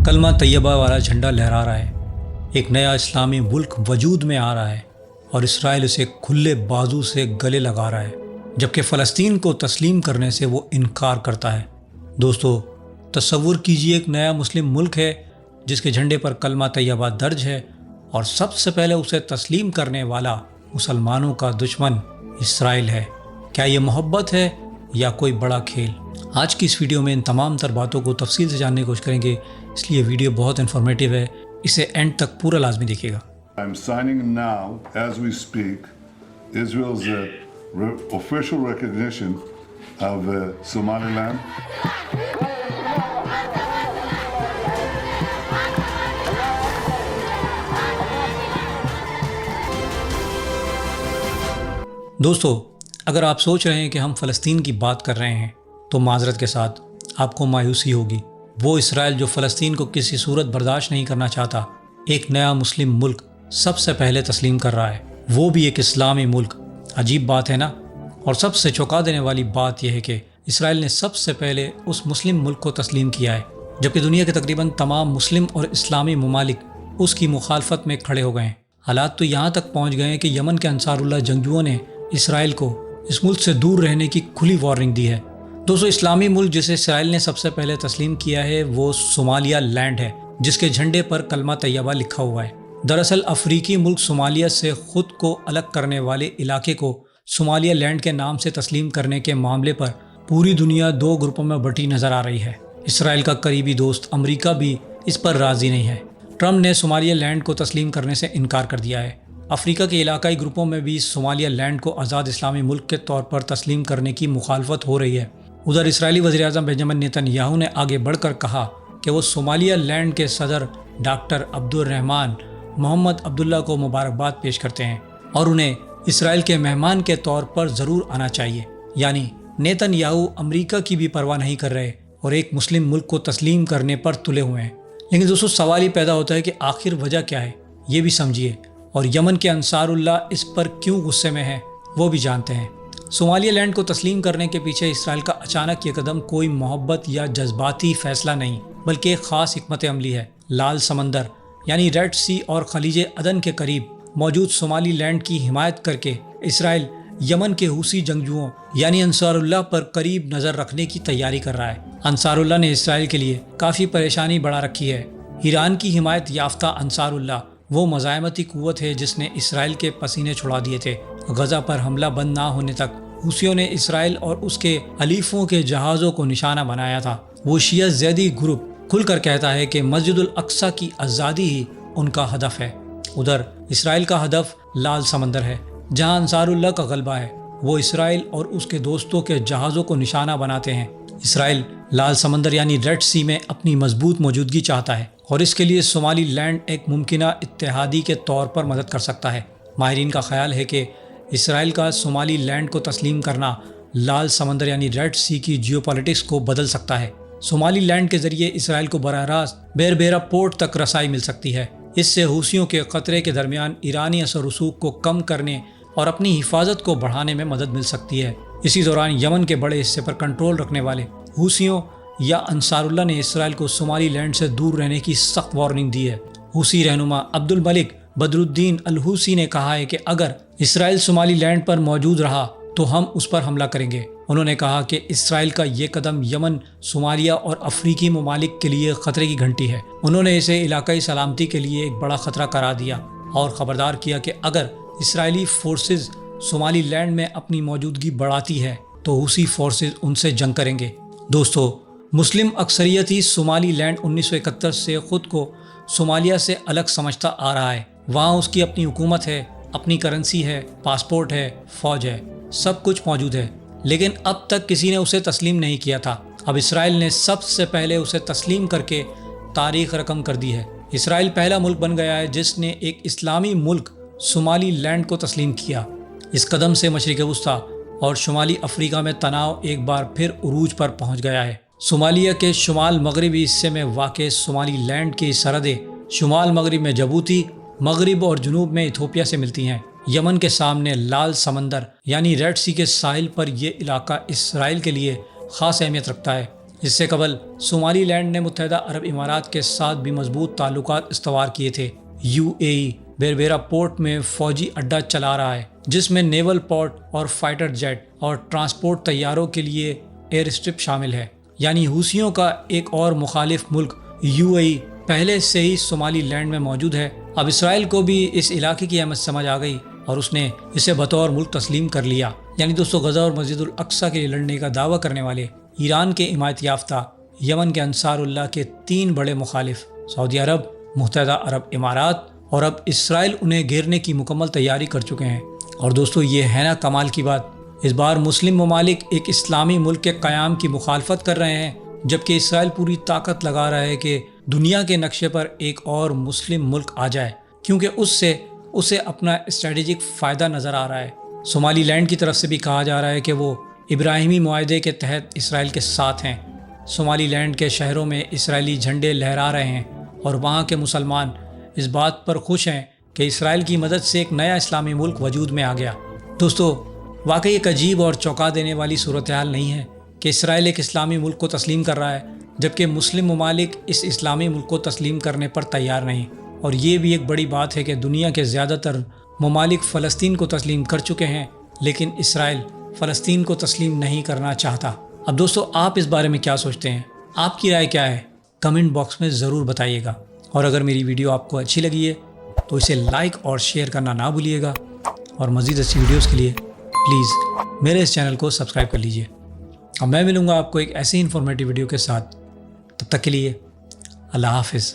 کلمہ طیبہ والا جھنڈا لہرا رہا ہے، ایک نیا اسلامی ملک وجود میں آ رہا ہے اور اسرائیل اسے کھلے بازو سے گلے لگا رہا ہے، جبکہ فلسطین کو تسلیم کرنے سے وہ انکار کرتا ہے۔ دوستو، تصور کیجئے ایک نیا مسلم ملک ہے جس کے جھنڈے پر کلمہ طیبہ درج ہے اور سب سے پہلے اسے تسلیم کرنے والا مسلمانوں کا دشمن اسرائیل ہے۔ کیا یہ محبت ہے یا کوئی بڑا کھیل؟ آج کی اس ویڈیو میں ان تمام تر باتوں کو تفصیل سے جاننے کی کوشش کریں گے، اس لیے ویڈیو بہت انفارمیٹیو ہے، اسے اینڈ تک پورا لازمی دیکھیے گا۔ I'm signing now, as we speak, Israel's official recognition of Somaliland. دوستو، اگر آپ سوچ رہے ہیں کہ ہم فلسطین کی بات کر رہے ہیں تو معذرت کے ساتھ آپ کو مایوسی ہوگی۔ وہ اسرائیل جو فلسطین کو کسی صورت برداشت نہیں کرنا چاہتا، ایک نیا مسلم ملک سب سے پہلے تسلیم کر رہا ہے، وہ بھی ایک اسلامی ملک۔ عجیب بات ہے نا؟ اور سب سے چونکا دینے والی بات یہ ہے کہ اسرائیل نے سب سے پہلے اس مسلم ملک کو تسلیم کیا ہے، جبکہ دنیا کے تقریباً تمام مسلم اور اسلامی ممالک اس کی مخالفت میں کھڑے ہو گئے ہیں۔ حالات تو یہاں تک پہنچ گئے ہیں کہ یمن کے انصار اللہ جنگجوؤں نے اسرائیل کو اس ملک سے دور رہنے کی کھلی وارننگ دی ہے۔ دوستو، اسلامی ملک جسے اسرائیل نے سب سے پہلے تسلیم کیا ہے وہ صومالیہ لینڈ ہے، جس کے جھنڈے پر کلمہ طیبہ لکھا ہوا ہے۔ دراصل افریقی ملک صومالیہ سے خود کو الگ کرنے والے علاقے کو صومالیہ لینڈ کے نام سے تسلیم کرنے کے معاملے پر پوری دنیا دو گروپوں میں بٹی نظر آ رہی ہے۔ اسرائیل کا قریبی دوست امریکہ بھی اس پر راضی نہیں ہے۔ ٹرمپ نے صومالیہ لینڈ کو تسلیم کرنے سے انکار کر دیا ہے۔ افریقہ کے علاقائی گروپوں میں بھی صومالیہ لینڈ کو آزاد اسلامی ملک کے طور پر تسلیم کرنے کی مخالفت ہو رہی ہے۔ ادھر اسرائیلی وزیر اعظم بنجامن نیتن یاہو نے آگے بڑھ کر کہا کہ وہ صومالیہ لینڈ کے صدر ڈاکٹر عبد الرحمن محمد عبداللہ کو مبارکباد پیش کرتے ہیں اور انہیں اسرائیل کے مہمان کے طور پر ضرور آنا چاہیے۔ یعنی نیتن یاہو امریکہ کی بھی پرواہ نہیں کر رہے اور ایک مسلم ملک کو تسلیم کرنے پر تلے ہوئے ہیں۔ لیکن دوستو، سوال ہی پیدا ہوتا ہے کہ آخر وجہ کیا ہے، یہ بھی سمجھیے، اور یمن کے انصار اللہ اس پر کیوں غصے میں ہیں وہ بھی جانتے ہیں۔ صومالیہ لینڈ کو تسلیم کرنے کے پیچھے اسرائیل کا اچانک یہ قدم کوئی محبت یا جذباتی فیصلہ نہیں، بلکہ ایک خاص حکمت عملی ہے۔ لال سمندر یعنی ریڈ سی اور خلیج عدن کے قریب موجود صومالی لینڈ کی حمایت کر کے اسرائیل یمن کے حوثی جنگجوؤں یعنی انصار اللہ پر قریب نظر رکھنے کی تیاری کر رہا ہے۔ انصار اللہ نے اسرائیل کے لیے کافی پریشانی بڑھا رکھی ہے۔ ایران کی حمایت یافتہ انصار اللہ وہ مزاحمتی قوت ہے جس نے اسرائیل کے پسینے چھڑا دیے تھے۔ غزہ پر حملہ بند نہ ہونے تک حوثیوں نے اسرائیل اور اس کے حلیفوں کے جہازوں کو نشانہ بنایا تھا۔ وہ شیعہ زیدی گروپ کھل کر کہتا ہے کہ مسجد الاقصی کی آزادی ہی ان کا ہدف ہے۔ ادھر اسرائیل کا ہدف لال سمندر ہے، جہاں انصار اللہ کا غلبہ ہے۔ وہ اسرائیل اور اس کے دوستوں کے جہازوں کو نشانہ بناتے ہیں۔ اسرائیل لال سمندر یعنی ریڈ سی میں اپنی مضبوط موجودگی چاہتا ہے اور اس کے لیے صومالی لینڈ ایک ممکنہ اتحادی کے طور پر مدد کر سکتا ہے۔ ماہرین کا خیال ہے کہ اسرائیل کا صومالی لینڈ کو تسلیم کرنا لال سمندر یعنی ریڈ سی کی جیو پالیٹکس کو بدل سکتا ہے۔ صومالی لینڈ کے ذریعے اسرائیل کو براہ راست بیربیرا پورٹ تک رسائی مل سکتی ہے۔ اس سے حوثیوں کے خطرے کے درمیان ایرانی اثر و رسوخ کو کم کرنے اور اپنی حفاظت کو بڑھانے میں مدد مل سکتی ہے۔ اسی دوران یمن کے بڑے حصے پر کنٹرول رکھنے والے حوثیوں یا انصار اللہ نے اسرائیل کو صومالی لینڈ سے دور رہنے کی سخت وارننگ دی ہے۔ حوثی رہنما عبد الملک بدر الدین الحوثی نے کہا ہے کہ اگر اسرائیل صومالی لینڈ پر موجود رہا تو ہم اس پر حملہ کریں گے۔ انہوں نے کہا کہ اسرائیل کا یہ قدم یمن، صومالیہ اور افریقی ممالک کے لیے خطرے کی گھنٹی ہے۔ انہوں نے اسے علاقائی سلامتی کے لیے ایک بڑا خطرہ قرار دیا اور خبردار کیا کہ اگر اسرائیلی فورسز صومالی لینڈ میں اپنی موجودگی بڑھاتی ہے تو حوثی فورسز ان سے جنگ کریں گے۔ دوستو، مسلم اکثریتی صومالی لینڈ 1971 سے خود کو صومالیہ سے الگ سمجھتا آ رہا ہے۔ وہاں اس کی اپنی حکومت ہے، اپنی کرنسی ہے، پاسپورٹ ہے، فوج ہے، سب کچھ موجود ہے، لیکن اب تک کسی نے اسے تسلیم نہیں کیا تھا۔ اب اسرائیل نے سب سے پہلے اسے تسلیم کر کے تاریخ رقم کر دی ہے۔ اسرائیل پہلا ملک بن گیا ہے جس نے ایک اسلامی ملک صومالی لینڈ کو تسلیم کیا۔ اس قدم سے مشرق وسطیٰ اور شمالی افریقہ میں تناؤ ایک بار پھر عروج پر پہنچ گیا ہے۔ صومالیہ کے شمال مغربی حصے میں واقع صومالی لینڈ کی سرحدیں شمال مغرب میں جبوتی، مغرب اور جنوب میں ایتھوپیا سے ملتی ہیں۔ یمن کے سامنے لال سمندر یعنی ریڈ سی کے ساحل پر یہ علاقہ اسرائیل کے لیے خاص اہمیت رکھتا ہے۔ اس سے قبل صومالی لینڈ نے متحدہ عرب امارات کے ساتھ بھی مضبوط تعلقات استوار کیے تھے۔ UAE بیربیرا پورٹ میں فوجی اڈا چلا رہا ہے جس میں نیول پورٹ اور فائٹر جیٹ اور ٹرانسپورٹ طیاروں کے لیے ایئر اسٹرپ شامل ہے۔ یعنی حوثیوں کا ایک اور مخالف ملک UAE پہلے سے ہی صومالی لینڈ میں موجود ہے۔ اب اسرائیل کو بھی اس علاقے کی اہمیت سمجھ آ گئی اور اس نے اسے بطور ملک تسلیم کر لیا۔ یعنی دوستو غزہ اور مسجد الاقصیٰ کے لیے لڑنے کا دعویٰ کرنے والے ایران کے حمایت یافتہ یمن کے انصار اللہ کے 3 بڑے مخالف سعودی عرب، متحدہ عرب امارات اور اب اسرائیل انہیں گھیرنے کی مکمل تیاری کر چکے ہیں۔ اور دوستو یہ ہے نا کمال کی بات، اس بار مسلم ممالک ایک اسلامی ملک کے قیام کی مخالفت کر رہے ہیں، جبکہ اسرائیل پوری طاقت لگا رہا ہے کہ دنیا کے نقشے پر ایک اور مسلم ملک آ جائے، کیونکہ اس سے اسے اپنا اسٹریٹجک فائدہ نظر آ رہا ہے۔ صومالی لینڈ کی طرف سے بھی کہا جا رہا ہے کہ وہ ابراہیمی معاہدے کے تحت اسرائیل کے ساتھ ہیں۔ صومالی لینڈ کے شہروں میں اسرائیلی جھنڈے لہرا رہے ہیں اور وہاں کے مسلمان اس بات پر خوش ہیں کہ اسرائیل کی مدد سے ایک نیا اسلامی ملک وجود میں آ گیا۔ دوستو واقعی ایک عجیب اور چونکا دینے والی صورتحال نہیں ہے کہ اسرائیل ایک اسلامی ملک کو تسلیم کر رہا ہے جبکہ مسلم ممالک اس اسلامی ملک کو تسلیم کرنے پر تیار نہیں۔ اور یہ بھی ایک بڑی بات ہے کہ دنیا کے زیادہ تر ممالک فلسطین کو تسلیم کر چکے ہیں لیکن اسرائیل فلسطین کو تسلیم نہیں کرنا چاہتا۔ اب دوستو آپ اس بارے میں کیا سوچتے ہیں؟ آپ کی رائے کیا ہے؟ کمنٹ باکس میں ضرور بتائیے گا، اور اگر میری ویڈیو آپ کو اچھی لگی ہے تو اسے لائک اور شیئر کرنا نہ بھولیے گا، اور مزید اچھی ویڈیوز کے لیے پلیز میرے اس چینل کو سبسکرائب کر لیجئے۔ اور میں ملوں گا آپ کو ایک ایسی انفارمیٹیو ویڈیو کے ساتھ، تب تک کے لیے اللہ حافظ۔